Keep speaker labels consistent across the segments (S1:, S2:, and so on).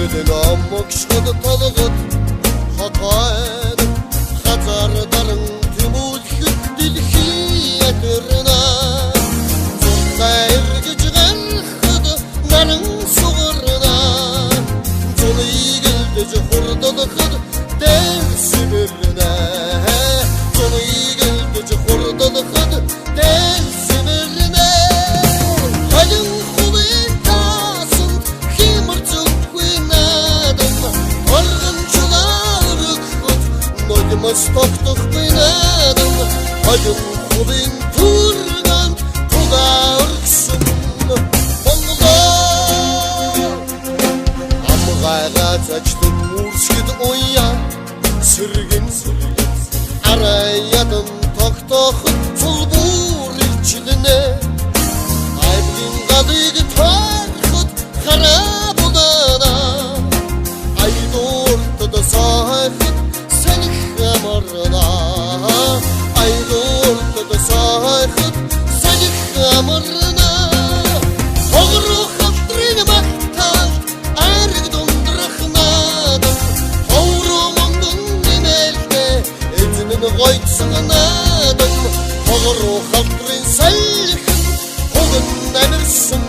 S1: Гүлэн аммогшгод талгад хатайд хазардарн тэмүүлхэд дэлхий ятэрнэ зургайр гэж ганхад наран сугарна зулыг элдэж хурдалахад дэнсмэрнэ зулыг элдэж хурдалахад дэнсмэрнэ хажин хувын таасан химэрцгүй надам оргончулаархад нойдмас тогтохгүй надам хажин хувын турган тугаарсан Зачтын мурскид уя сэргэн араядан тогтоход цулбуур илчилнэ аймгийн гадыг тархад харабудана айдуултад сахид сэнх амарна айдуултад сахид сэнх амарна огру хатрин махтал аргдун Гойцсанадам хогроо халтрын салхин хогн намирсан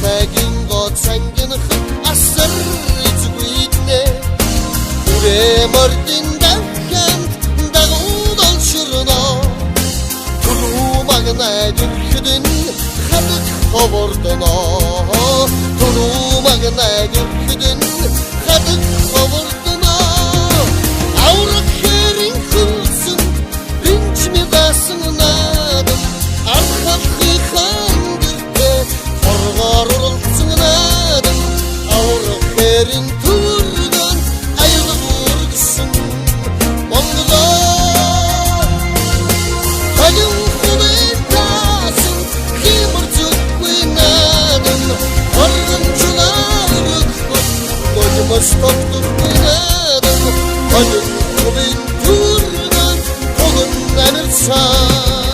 S1: Атпагийн гол сангинх асар эцгүйднэ Үрэмэрдин даханд дагуудал ширнэ Тулумагнай дэрхэдэн хадад ховордно Тулумагнай дэрхэдэн хадад ховордно Аурах хэрин хөлсөн бинчми дасан надам Архавхихан Оролцсанадам аврах хэрин түргэн айлгуургсан Монголоо хажин хувын таасан химэрцгүй надам оргончулаархад нойдмас тогтохгүй надам хажин хувын түргэн хогн намирсан